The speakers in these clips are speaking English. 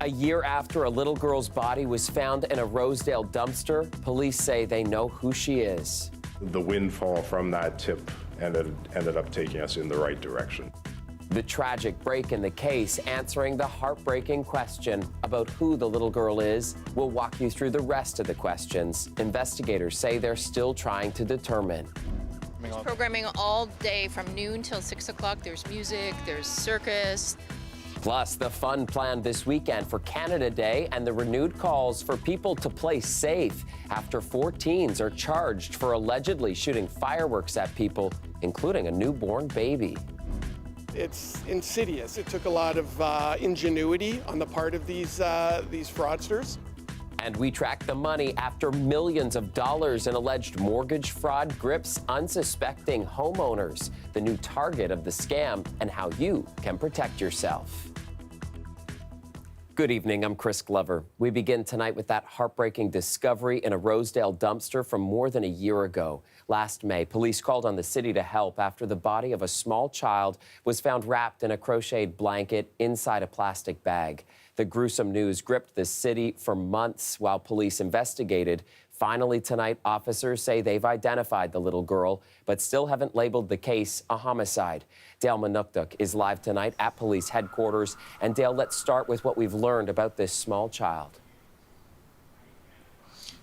A year after a little girl's body was found in a Rosedale dumpster, police say they know who she is. The windfall from that tip ended up taking us in the right direction. The tragic break in the case, answering the heartbreaking question about who the little girl is. We'll walk you through the rest of the questions. Investigators say they're still trying to determine. There's programming all day from noon till 6 o'clock. There's music, there's circus. Plus, the fun planned this weekend for Canada Day and the renewed calls for people to play safe after 4 teens are charged for allegedly shooting fireworks at people, including a newborn baby. It's insidious. It took a lot of ingenuity on the part of these fraudsters. And we track the money after millions of dollars in alleged mortgage fraud grips unsuspecting homeowners, the new target of the scam, and how you can protect yourself. Good evening, I'm Chris Glover. We begin tonight with that heartbreaking discovery in a Rosedale dumpster from more than a year ago. Last May, police called on the city to help after the body of a small child was found wrapped in a crocheted blanket inside a plastic bag. The gruesome news gripped the city for months while police investigated. Finally tonight, officers say they've identified the little girl, but still haven't labeled the case a homicide. Dale Manukduk is live tonight at police headquarters. And Dale, let's start with what we've learned about this small child.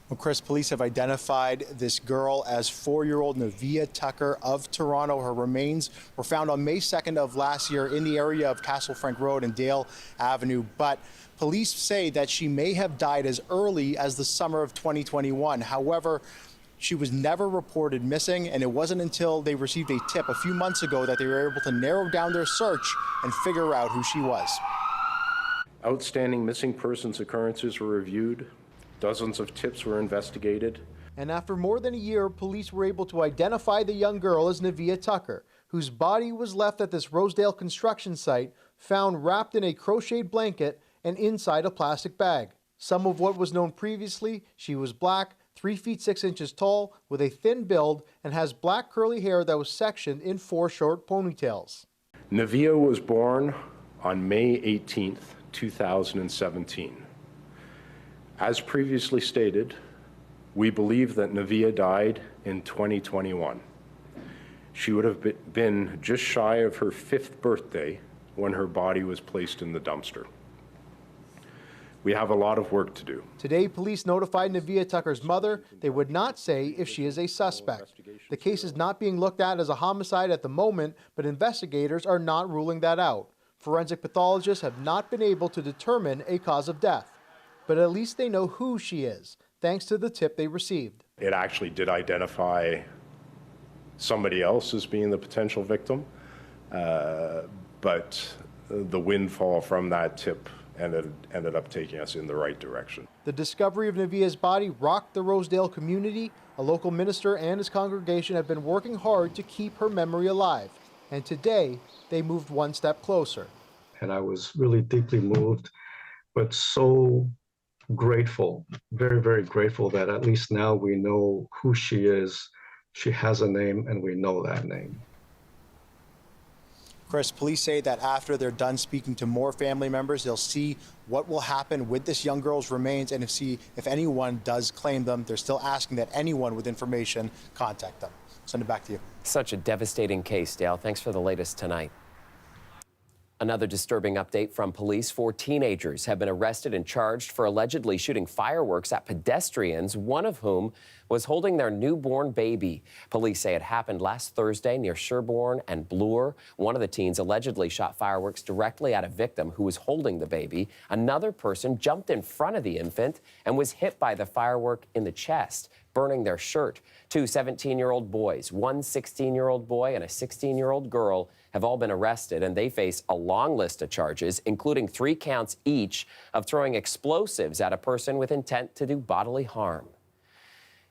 Well, Chris, police have identified this girl as 4-year-old Navia Tucker of Toronto. Her remains were found on May 2nd of last year in the area of Castle Frank Road and Dale Avenue. But police say that she may have died as early as the summer of 2021. However, she was never reported missing, and it wasn't until they received a tip a few months ago that they were able to narrow down their search and figure out who she was. Outstanding missing persons occurrences were reviewed. Dozens of tips were investigated. And after more than a year, police were able to identify the young girl as Navia Tucker, whose body was left at this Rosedale construction site, found wrapped in a crocheted blanket and inside a plastic bag. Some of what was known previously: she was black, 3 feet 6 inches tall, with a thin build, and has black curly hair that was sectioned in 4 short ponytails. Navia was born on May 18th, 2017. As previously stated, we believe that Navia died in 2021. She would have been just shy of her 5th birthday when her body was placed in the dumpster. We have a lot of work to do. Today, police notified Navia Tucker's mother they would not say if she is a suspect. The case is not being looked at as a homicide at the moment, but investigators are not ruling that out. Forensic pathologists have not been able to determine a cause of death. But at least they know who she is, thanks to the tip they received. It actually did identify somebody else as being the potential victim, but the windfall from that tip ended up taking us in the right direction. The discovery of Navia's body rocked the Rosedale community. A local minister and his congregation have been working hard to keep her memory alive. And today, they moved one step closer. And I was really deeply moved, but so grateful, very, very grateful that at least now we know who she is. She has a name, and we know that name. Chris, police say that after they're done speaking to more family members, they'll see what will happen with this young girl's remains and see if anyone does claim them. They're still asking that anyone with information contact them. Send it back to you. Such a devastating case, Dale. Thanks for the latest tonight. Another disturbing update from police. 4 teenagers have been arrested and charged for allegedly shooting fireworks at pedestrians, one of whom was holding their newborn baby. Police say it happened last Thursday near Sherbourne and Bloor. One of the teens allegedly shot fireworks directly at a victim who was holding the baby. Another person jumped in front of the infant and was hit by the firework in the chest, burning their shirt. 2 17-year-old boys, 1 16-year-old boy and a 16-year-old girl have all been arrested, and they face a long list of charges, including 3 counts each of throwing explosives at a person with intent to do bodily harm.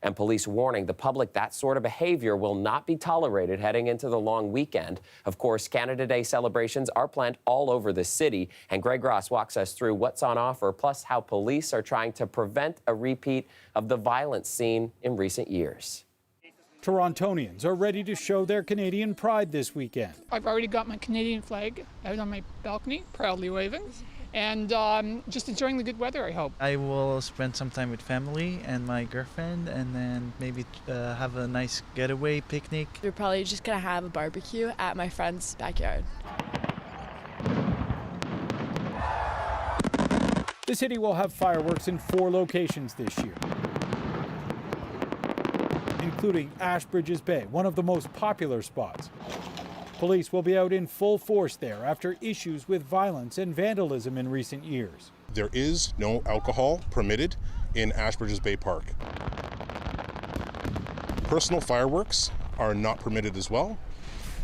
And police warning the public that sort of behavior will not be tolerated heading into the long weekend. Of course, Canada Day celebrations are planned all over the city, and Greg Ross walks us through what's on offer, plus how police are trying to prevent a repeat of the violence seen in recent years. Torontonians are ready to show their Canadian pride this weekend. I've already got my Canadian flag out on my balcony, proudly waving. and just enjoying the good weather, I hope. I will spend some time with family and my girlfriend, and then maybe have a nice getaway picnic. We're probably just gonna have a barbecue at my friend's backyard. The city will have fireworks in 4 locations this year, including Ashbridges Bay, one of the most popular spots. Police will be out in full force there after issues with violence and vandalism in recent years. There is no alcohol permitted in Ashbridges Bay Park. Personal fireworks are not permitted as well,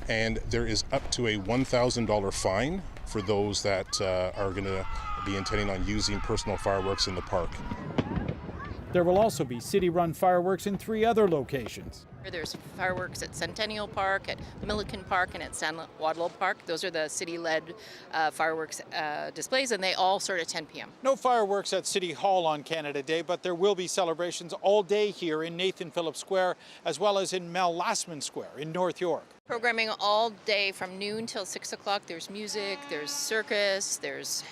and there is up to a $1,000 fine for those that are going to be intending on using personal fireworks in the park. There will also be city-run fireworks in 3 other locations. There's fireworks at Centennial Park, at Milliken Park, and at San Wadlow Park. Those are the city-led fireworks displays, and they all start at 10 p.m. No fireworks at City Hall on Canada Day, but there will be celebrations all day here in Nathan Phillips Square, as well as in Mel Lastman Square in North York. Programming all day from noon till 6 o'clock. There's music, there's circus, there's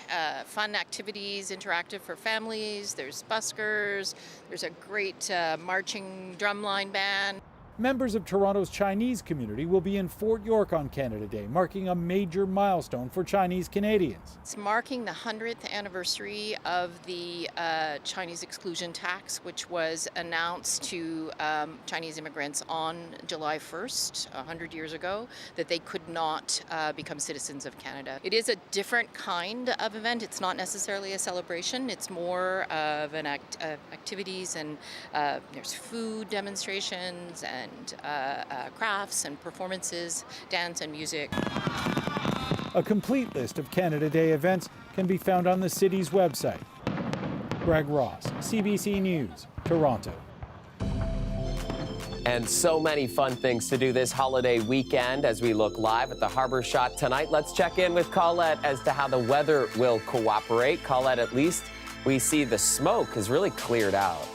fun activities, interactive for families, there's buskers, there's a great marching drumline band. Members of Toronto's Chinese community will be in Fort York on Canada Day, marking a major milestone for Chinese Canadians. It's marking the 100th anniversary of the Chinese exclusion tax, which was announced to Chinese immigrants on July 1st, 100 years ago, that they could not become citizens of Canada. It is a different kind of event. It's not necessarily a celebration. It's more of an activities, and there's food demonstrations and crafts and performances, dance and music. A complete list of Canada Day events can be found on the city's website. Greg Ross, CBC News, Toronto. And so many fun things to do this holiday weekend as we look live at the Harbor Shot tonight. Let's check in with Colette as to how the weather will cooperate. Colette, at least we see the smoke has really cleared out.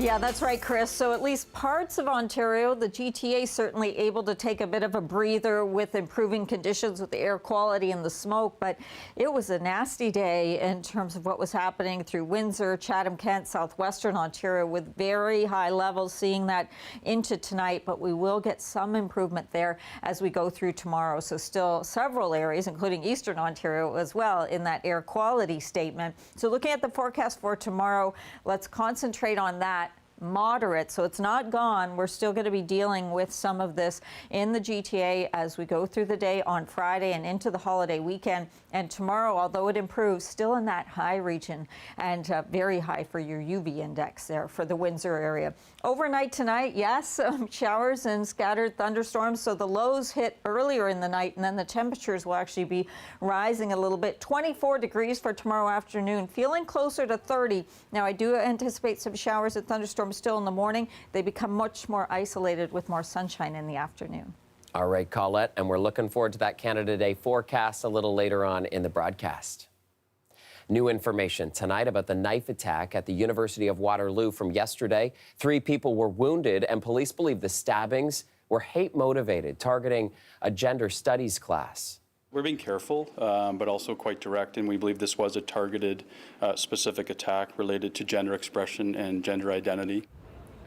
Yeah, that's right, Chris. So at least parts of Ontario, the GTA certainly able to take a bit of a breather with improving conditions with the air quality and the smoke. But it was a nasty day in terms of what was happening through Windsor, Chatham-Kent, southwestern Ontario with very high levels, seeing that into tonight. But we will get some improvement there as we go through tomorrow. So still several areas, including eastern Ontario as well, in that air quality statement. So looking at the forecast for tomorrow, let's concentrate on that. Moderate, so it's not gone. We're still going to be dealing with some of this in the GTA as we go through the day on Friday and into the holiday weekend. And tomorrow, although it improves, still in that high region and very high for your UV index there for the Windsor area. Overnight tonight, yes, showers and scattered thunderstorms. So the lows hit earlier in the night, and then the temperatures will actually be rising a little bit. 24 degrees for tomorrow afternoon, feeling closer to 30. Now, I do anticipate some showers and thunderstorms still in the morning. They become much more isolated with more sunshine in the afternoon. All right, Colette, and we're looking forward to that Canada Day forecast a little later on in the broadcast. New information tonight about the knife attack at the University of Waterloo from yesterday. 3 people were wounded, and police believe the stabbings were hate-motivated, targeting a gender studies class. We're being careful, but also quite direct, and we believe this was a targeted, specific attack related to gender expression and gender identity.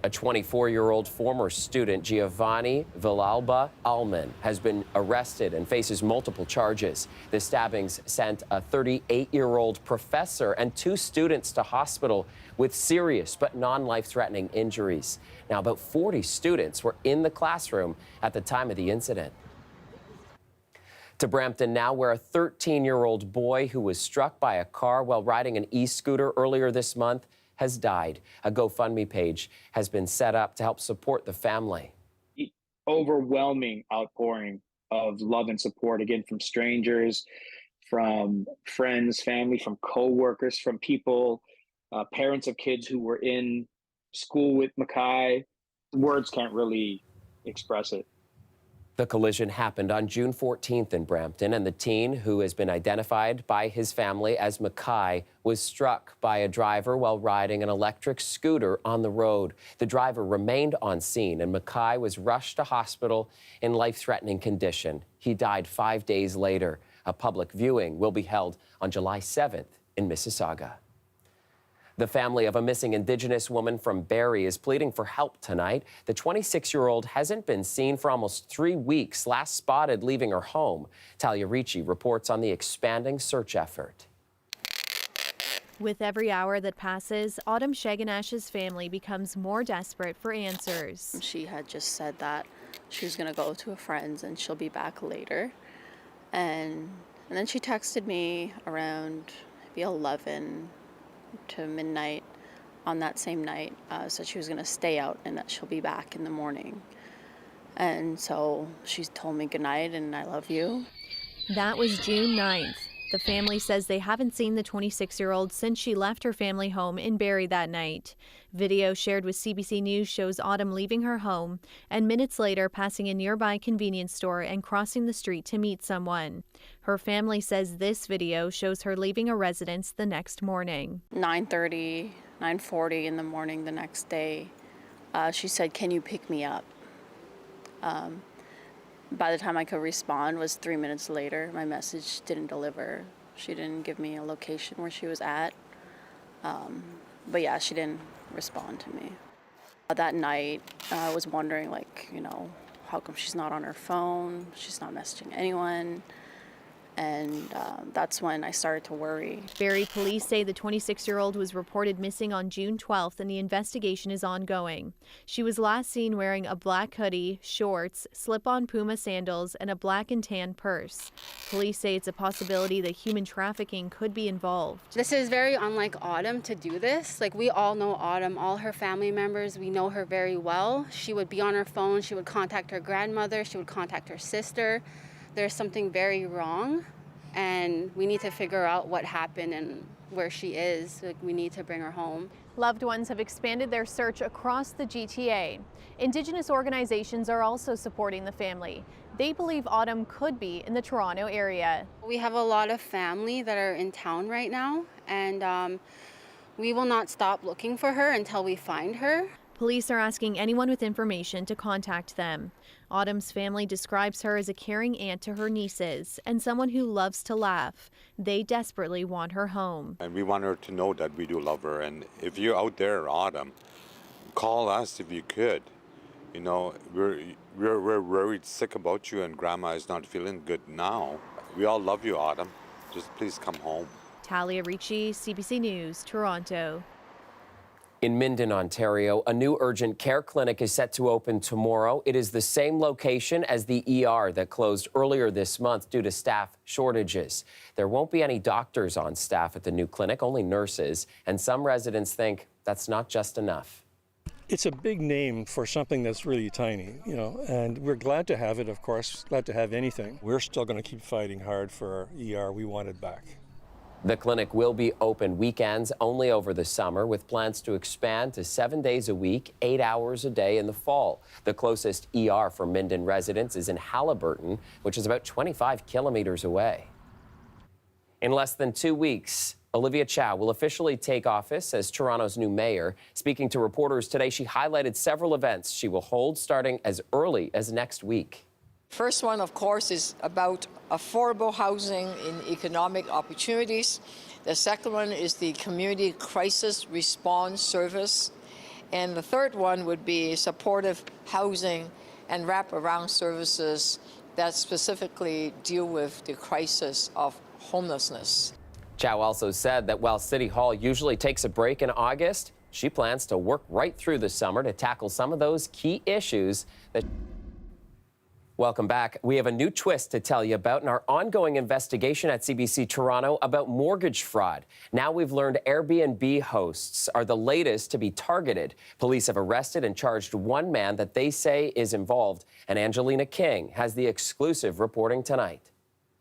A 24-year-old former student, Giovanni Villalba Alman, has been arrested and faces multiple charges. The stabbings sent a 38-year-old professor and 2 students to hospital with serious but non-life-threatening injuries. Now, about 40 students were in the classroom at the time of the incident. To Brampton now, where a 13-year-old boy who was struck by a car while riding an e-scooter earlier this month has died. A GoFundMe page has been set up to help support the family. Overwhelming outpouring of love and support, again, from strangers, from friends, family, from co-workers, from people, parents of kids who were in school with Mackay. Words can't really express it. The collision happened on June 14th in Brampton, and the teen, who has been identified by his family as Mackay, was struck by a driver while riding an electric scooter on the road. The driver remained on scene, and Mackay was rushed to hospital in life-threatening condition. He died 5 days later. A public viewing will be held on July 7th in Mississauga. The family of a missing Indigenous woman from Barrie is pleading for help tonight. The 26-year-old hasn't been seen for almost 3 weeks, last spotted leaving her home. Talia Ricci reports on the expanding search effort. With every hour that passes, Autumn Shaganash's family becomes more desperate for answers. She had just said that she was going to go to a friend's and she'll be back later. And then she texted me around maybe 11 to midnight on that same night, said she was going to stay out and that she'll be back in the morning. And so she told me goodnight and I love you. That was June 9th. The family says they haven't seen the 26-year-old since she left her family home in Barrie that night. Video shared with CBC News shows Autumn leaving her home and minutes later passing a nearby convenience store and crossing the street to meet someone. Her family says this video shows her leaving a residence the next morning. 9:30, 9:40 in the morning the next day, she said, "Can you pick me up?" By the time I could respond was 3 minutes later. My message didn't deliver. She didn't give me a location where she was at. But yeah, she didn't respond to me. That night, I was wondering, how come she's not on her phone? She's not messaging anyone. And that's when I started to worry. Barrie police say the 26-year-old was reported missing on June 12th and the investigation is ongoing. She was last seen wearing a black hoodie, shorts, slip-on Puma sandals, and a black and tan purse. Police say it's a possibility that human trafficking could be involved. This is very unlike Autumn to do this. We all know Autumn, all her family members, we know her very well. She would be on her phone, she would contact her grandmother, she would contact her sister. There's something very wrong, and we need to figure out what happened and where she is. We need to bring her home. Loved ones have expanded their search across the GTA. Indigenous organizations are also supporting the family. They believe Autumn could be in the Toronto area. We have a lot of family that are in town right now, and we will not stop looking for her until we find her. Police are asking anyone with information to contact them. Autumn's family describes her as a caring aunt to her nieces and someone who loves to laugh. They desperately want her home. And we want her to know that we do love her. And if you're out there, Autumn, call us if you could. We're worried sick about you, and Grandma is not feeling good now. We all love you, Autumn. Just please come home. Talia Ricci, CBC News, Toronto. In Minden, Ontario, a new urgent care clinic is set to open tomorrow. It is the same location as the ER that closed earlier this month due to staff shortages. There won't be any doctors on staff at the new clinic, only nurses, and some residents think that's not just enough. It's a big name for something that's really tiny, and we're glad to have it, of course, glad to have anything. We're still going to keep fighting hard for our ER we wanted back. The clinic will be open weekends only over the summer, with plans to expand to 7 days a week, 8 hours a day in the fall. The closest ER for Minden residents is in Haliburton, which is about 25 kilometers away. In less than 2 weeks, Olivia Chow will officially take office as Toronto's new mayor. Speaking to reporters today, she highlighted several events she will hold starting as early as next week. First one, of course, is about affordable housing in economic opportunities. The second one is the Community Crisis Response Service. And the third one would be supportive housing and wraparound services that specifically deal with the crisis of homelessness. Chow also said that while City Hall usually takes a break in August, she plans to work right through the summer to tackle some of those key issues that... Welcome back. We have a new twist to tell you about in our ongoing investigation at CBC Toronto about mortgage fraud. Now we've learned Airbnb hosts are the latest to be targeted. Police have arrested and charged one man that they say is involved, and Angelina King has the exclusive reporting tonight.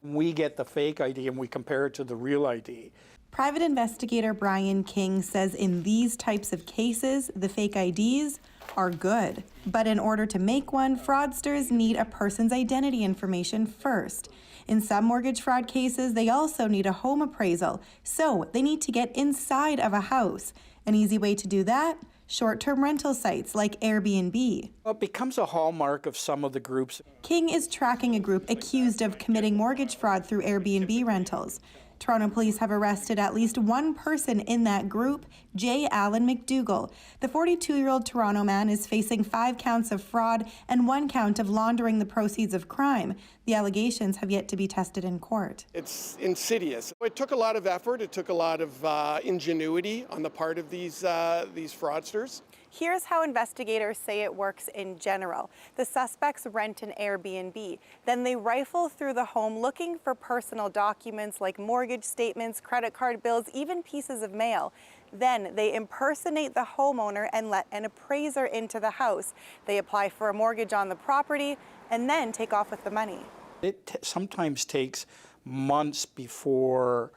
We get the fake ID and we compare it to the real ID. Private investigator Brian King says in these types of cases, the fake IDs are good. But in order to make one, fraudsters need a person's identity information first. In some mortgage fraud cases, they also need a home appraisal, so they need to get inside of a house. An easy way to do that? short-term rental sites like Airbnb. It becomes a hallmark of some of the groups. King is tracking a group accused of committing mortgage fraud through Airbnb rentals. Toronto police have arrested at least one person in that group, J. Allen McDougall. The 42-year-old Toronto man is facing 5 counts of fraud and 1 count of laundering the proceeds of crime. The allegations have yet to be tested in court. It's insidious. It took a lot of effort. It took a lot of ingenuity on the part of these fraudsters. Here's how investigators say it works in general. The suspects rent an Airbnb. Then they rifle through the home looking for personal documents like mortgage statements, credit card bills, even pieces of mail. Then they impersonate the homeowner and let an appraiser into the house. They apply for a mortgage on the property and then take off with the money. It sometimes takes months before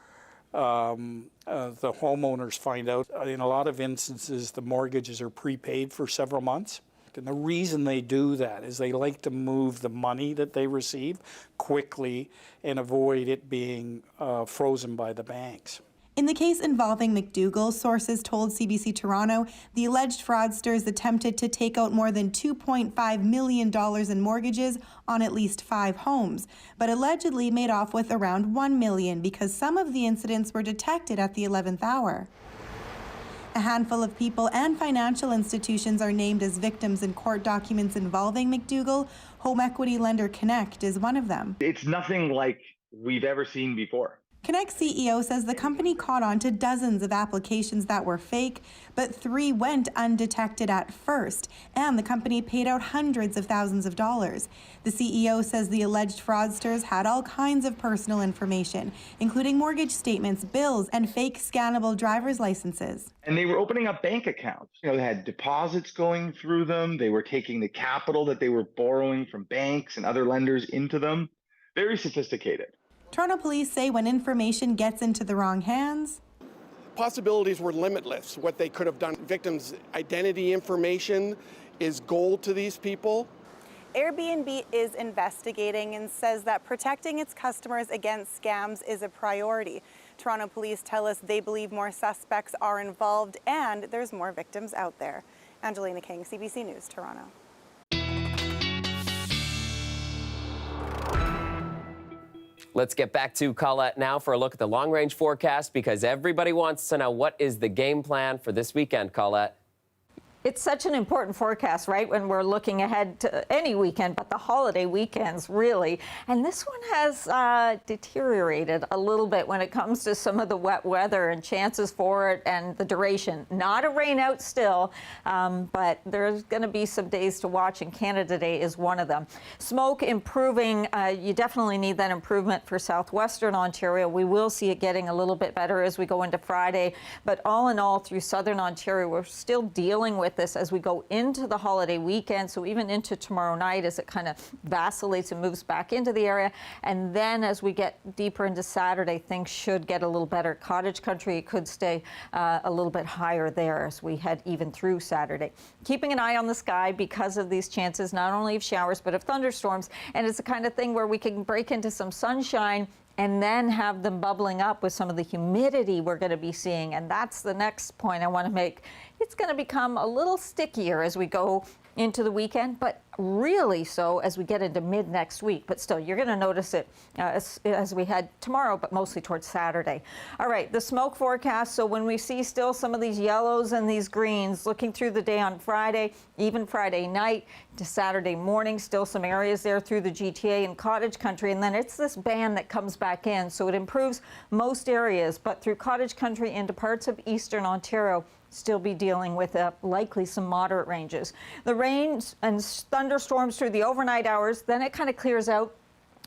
the homeowners find out. In a lot of instances, the mortgages are prepaid for several months. And the reason they do that is they like to move the money that they receive quickly and avoid it being frozen by the banks. In the case involving McDougall, sources told CBC Toronto the alleged fraudsters attempted to take out more than $2.5 million in mortgages on at least 5 homes, but allegedly made off with around $1 million because some of the incidents were detected at the 11th hour. A handful of people and financial institutions are named as victims in court documents involving McDougall. Home equity lender Connect is one of them. It's nothing like we've ever seen before. Connect CEO says the company caught on to dozens of applications that were fake, but 3 went undetected at first, and the company paid out hundreds of thousands of dollars. The CEO says the alleged fraudsters had all kinds of personal information, including mortgage statements, bills, and fake scannable driver's licenses. And they were opening up bank accounts. They had deposits going through them. They were taking the capital that they were borrowing from banks and other lenders into them. Very sophisticated. Toronto police say when information gets into the wrong hands, Possibilities were limitless, what they could have done. Victims' identity information is gold to these people. Airbnb is investigating and says that protecting its customers against scams is a priority. Toronto police tell us they believe more suspects are involved and there's more victims out there. Angelina King, CBC News, Toronto. Let's get back to Colette now for a look at the long-range forecast because everybody wants to know what is the game plan for this weekend, Colette. It's such an important forecast, right, when we're looking ahead to any weekend, but the holiday weekends, really. And this one has deteriorated a little bit when it comes to some of the wet weather and chances for it and the duration. Not a rain out still, but there's going to be some days to watch, and Canada Day is one of them. Smoke improving. You definitely need that improvement for southwestern Ontario. We will see it getting a little bit better as we go into Friday. But all in all, through southern Ontario, we're still dealing with this as we go into the holiday weekend, so even into tomorrow night as it kind of vacillates and moves back into the area. And then as we get deeper into Saturday, things should get a little better. Cottage country could stay a little bit higher there as we head even through Saturday. Keeping an eye on the sky because of these chances, not only of showers, but of thunderstorms. And it's the kind of thing where we can break into some sunshine and then have them bubbling up with some of the humidity we're going to be seeing. And that's the next point I want to make. It's going to become a little stickier as we go into the weekend, but really so as we get into mid next week. But still, you're going to notice it as we head tomorrow, but mostly towards Saturday. All right, the smoke forecast. So when we see still some of these yellows and these greens looking through the day on Friday, even Friday night to Saturday morning, still some areas there through the GTA and cottage country. And then it's this band that comes back in. So it improves most areas, but through cottage country into parts of eastern Ontario, still be dealing with likely some moderate ranges. The rains and thunderstorms through the overnight hours, then it kind of clears out.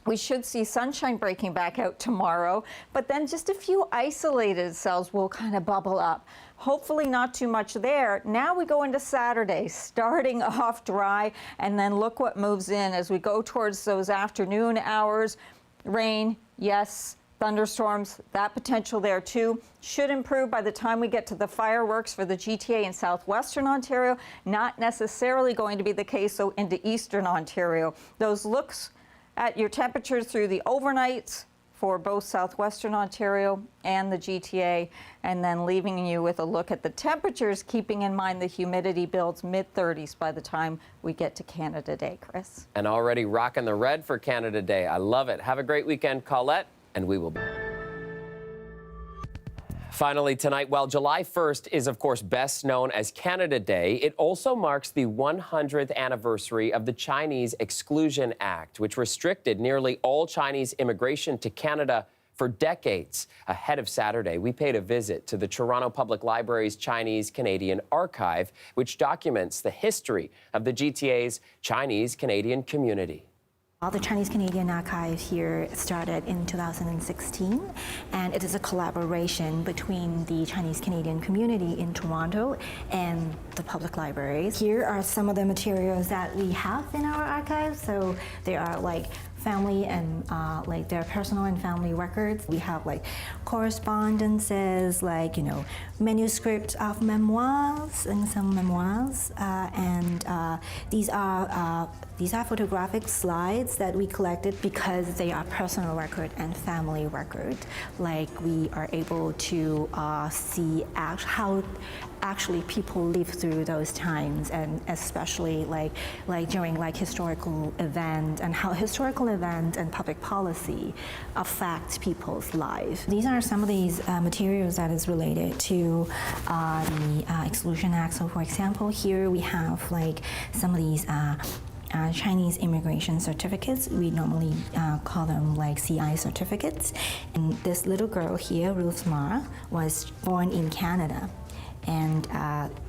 We should see sunshine breaking back out tomorrow, but then just a few isolated cells will kind of bubble up. Hopefully not too much there. Now we go into Saturday, starting off dry, and then look what moves in as we go towards those afternoon hours. Rain, yes. Thunderstorms, that potential there too, should improve by the time we get to the fireworks for the GTA in southwestern Ontario. Not necessarily going to be the case so into eastern Ontario. Those looks at your temperatures through the overnights for both southwestern Ontario and the GTA, and then leaving you with a look at the temperatures, keeping in mind the humidity builds mid-30s by the time we get to Canada Day, Chris. And already rocking the red for Canada Day. I love it. Have a great weekend, Colette, and we will be. Finally tonight, while July 1st is, of course, best known as Canada Day, it also marks the 100th anniversary of the Chinese Exclusion Act, which restricted nearly all Chinese immigration to Canada for decades. Ahead of Saturday, we paid a visit to the Toronto Public Library's Chinese-Canadian Archive, which documents the history of the GTA's Chinese-Canadian community. The Chinese-Canadian Archive here started in 2016, and it is a collaboration between the Chinese-Canadian community in Toronto and the public libraries. Here are some of the materials that we have in our archive. So they are like family and like their personal and family records. We have like correspondences, like, you know, manuscripts of memoirs and some memoirs, these are photographic slides that we collected because they are personal record and family record. Like, we are able to see how actually people lived through those times, and especially like during like historical events, and how historical events and public policy affect people's lives. These are some of these materials that is related to the Exclusion Act. So for example, here we have like some of these Chinese immigration certificates. We normally call them like CI certificates. And this little girl here, Ruth Ma, was born in Canada. And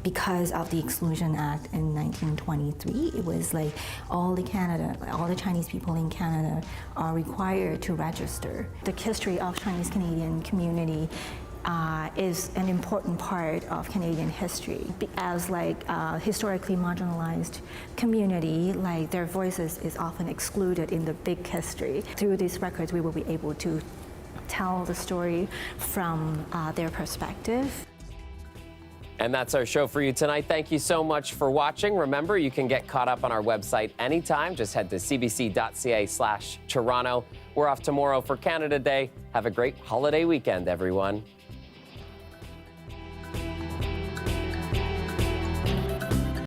because of the Exclusion Act in 1923, it was like all the Chinese people in Canada are required to register. The history of Chinese-Canadian community is an important part of Canadian history. As like historically marginalized community, like their voices is often excluded in the big history. Through these records, we will be able to tell the story from their perspective. And that's our show for you tonight. Thank you so much for watching. Remember, you can get caught up on our website anytime. Just head to cbc.ca/Toronto. We're off tomorrow for Canada Day. Have a great holiday weekend, everyone.